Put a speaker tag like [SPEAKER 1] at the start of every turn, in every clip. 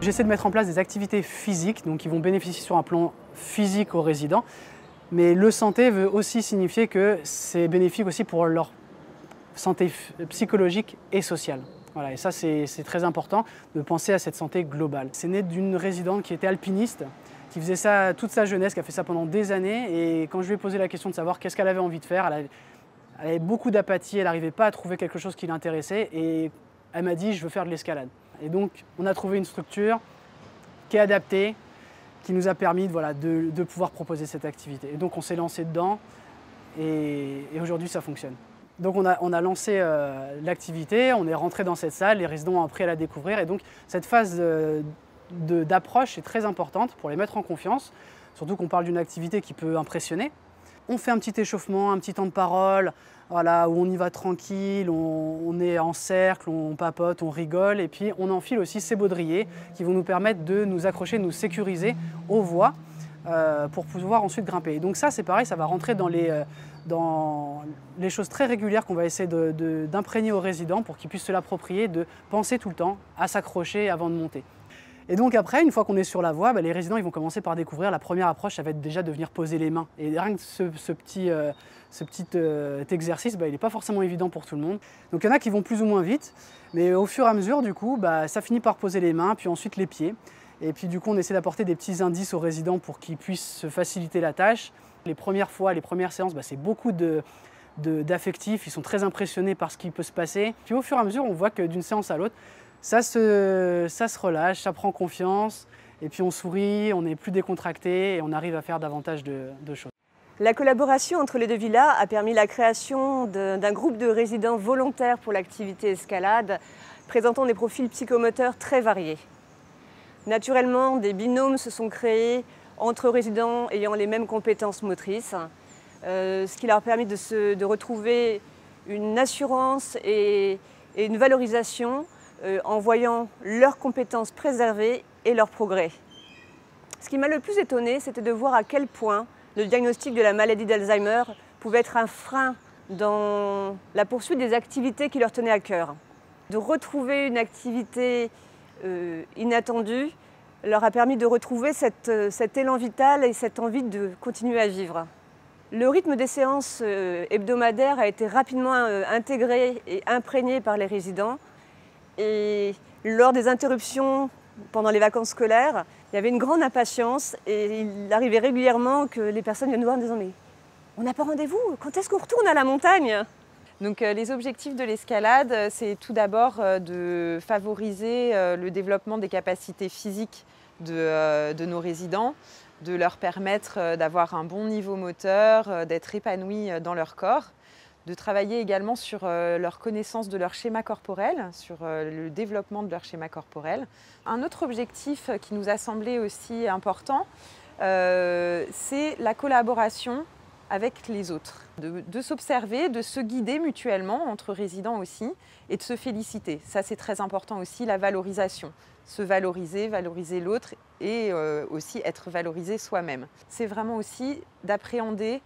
[SPEAKER 1] J'essaie de mettre en place des activités physiques, donc qui vont bénéficier sur un plan physique aux résidents, mais le santé veut aussi signifier que c'est bénéfique aussi pour leur santé psychologique et sociale. Voilà, et ça c'est très important de penser à cette santé globale. C'est né d'une résidente qui était alpiniste, qui faisait ça toute sa jeunesse, qui a fait ça pendant des années, et quand je lui ai posé la question de savoir qu'est-ce qu'elle avait envie de faire, elle avait beaucoup d'apathie, elle n'arrivait pas à trouver quelque chose qui l'intéressait, et elle m'a dit « je veux faire de l'escalade ». Et donc on a trouvé une structure qui est adaptée, qui nous a permis de pouvoir proposer cette activité. Et donc on s'est lancé dedans, et aujourd'hui ça fonctionne. Donc on a lancé l'activité, on est rentré dans cette salle, les résidents ont appris à la découvrir, et donc cette phase d'approche est très importante pour les mettre en confiance, surtout qu'on parle d'une activité qui peut impressionner. On fait un petit échauffement, un petit temps de parole, voilà, où on y va tranquille, on est en cercle, on papote, on rigole, et puis on enfile aussi ces baudriers qui vont nous permettre de nous accrocher, de nous sécuriser aux voies pour pouvoir ensuite grimper. Et donc ça c'est pareil, ça va rentrer dans les choses très régulières qu'on va essayer d'imprégner aux résidents pour qu'ils puissent se l'approprier, de penser tout le temps à s'accrocher avant de monter. Et donc après, une fois qu'on est sur la voie, les résidents ils vont commencer par découvrir la première approche, ça va être déjà de venir poser les mains. Et rien que ce petit exercice, il n'est pas forcément évident pour tout le monde. Donc il y en a qui vont plus ou moins vite, mais au fur et à mesure, du coup, ça finit par poser les mains, puis ensuite les pieds. Et puis du coup, on essaie d'apporter des petits indices aux résidents pour qu'ils puissent se faciliter la tâche. Les premières fois, les premières séances, c'est beaucoup d'affectifs, ils sont très impressionnés par ce qui peut se passer. Puis au fur et à mesure, on voit que d'une séance à l'autre, ça se relâche, ça prend confiance, et puis on sourit, on est plus décontracté et on arrive à faire davantage de choses.
[SPEAKER 2] La collaboration entre les deux villas a permis la création d'un groupe de résidents volontaires pour l'activité escalade, présentant des profils psychomoteurs très variés. Naturellement, des binômes se sont créés entre résidents ayant les mêmes compétences motrices, ce qui leur a permis de retrouver une assurance et une valorisation en voyant leurs compétences préservées et leur progrès. Ce qui m'a le plus étonnée, c'était de voir à quel point le diagnostic de la maladie d'Alzheimer pouvait être un frein dans la poursuite des activités qui leur tenaient à cœur. De retrouver une activité inattendue leur a permis de retrouver cet élan vital et cette envie de continuer à vivre. Le rythme des séances hebdomadaires a été rapidement intégré et imprégné par les résidents. Et lors des interruptions pendant les vacances scolaires, il y avait une grande impatience et il arrivait régulièrement que les personnes viennent nous voir en disant « mais on n'a pas rendez-vous, quand est-ce qu'on retourne à la montagne ?»
[SPEAKER 3] Donc les objectifs de l'escalade, c'est tout d'abord de favoriser le développement des capacités physiques de nos résidents, de leur permettre d'avoir un bon niveau moteur, d'être épanouis dans leur corps, de travailler également sur leur connaissance de leur schéma corporel, sur le développement de leur schéma corporel. Un autre objectif qui nous a semblé aussi important, c'est la collaboration avec les autres, de s'observer, de se guider mutuellement entre résidents aussi et de se féliciter. Ça c'est très important aussi, la valorisation. Se valoriser, valoriser l'autre et aussi être valorisé soi-même. C'est vraiment aussi d'appréhender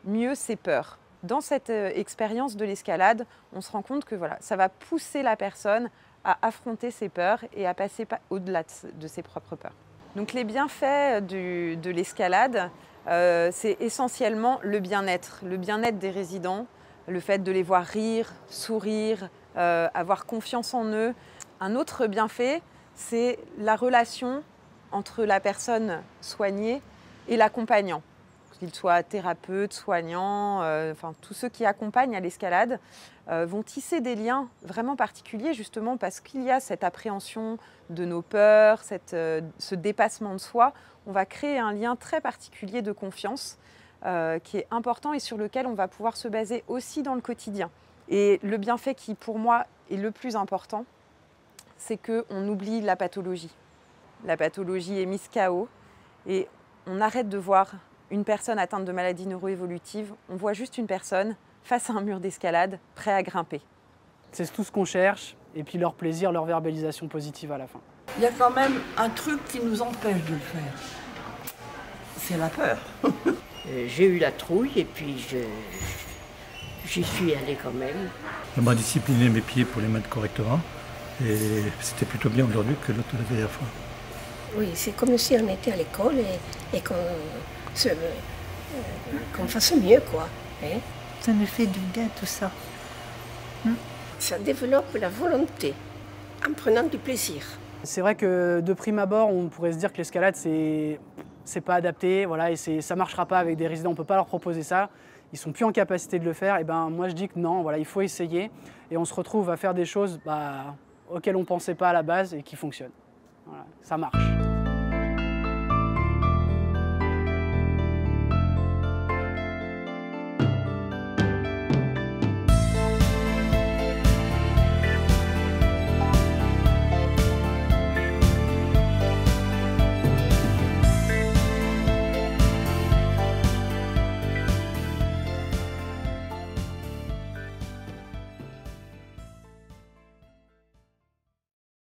[SPEAKER 3] mieux ses peurs. Dans cette expérience de l'escalade, on se rend compte que ça va pousser la personne à affronter ses peurs et à passer au-delà de ses propres peurs. Donc les bienfaits de l'escalade, c'est essentiellement le bien-être des résidents, le fait de les voir rire, sourire, avoir confiance en eux. Un autre bienfait, c'est la relation entre la personne soignée et l'accompagnant. Qu'ils soient thérapeutes, soignants, tous ceux qui accompagnent à l'escalade vont tisser des liens vraiment particuliers justement parce qu'il y a cette appréhension de nos peurs, ce dépassement de soi. On va créer un lien très particulier de confiance qui est important et sur lequel on va pouvoir se baser aussi dans le quotidien. Et le bienfait qui pour moi est le plus important, c'est qu'on oublie la pathologie. La pathologie est mise KO et on arrête de voir une personne atteinte de maladie neuroévolutive, on voit juste une personne face à un mur d'escalade, prêt à grimper.
[SPEAKER 1] C'est tout ce qu'on cherche, et puis leur plaisir, leur verbalisation positive à la fin.
[SPEAKER 4] Il y a quand même un truc qui nous empêche de le faire. C'est la peur.
[SPEAKER 5] J'ai eu la trouille et puis j'y suis allée quand même.
[SPEAKER 6] On m'a discipliné mes pieds pour les mettre correctement. Et c'était plutôt bien aujourd'hui que l'autre la dernière fois. Oui, c'est comme si on était à l'école et qu'on fasse mieux, quoi. Hein?
[SPEAKER 7] Ça nous fait du bien tout ça.
[SPEAKER 6] Ça développe la volonté en prenant du plaisir.
[SPEAKER 1] C'est vrai que de prime abord, on pourrait se dire que l'escalade, c'est pas adapté, voilà, et ça marchera pas avec des résidents, on peut pas leur proposer ça. Ils sont plus en capacité de le faire. Et ben moi je dis que non, voilà, il faut essayer et on se retrouve à faire des choses auxquelles on pensait pas à la base et qui fonctionnent. Voilà, ça marche.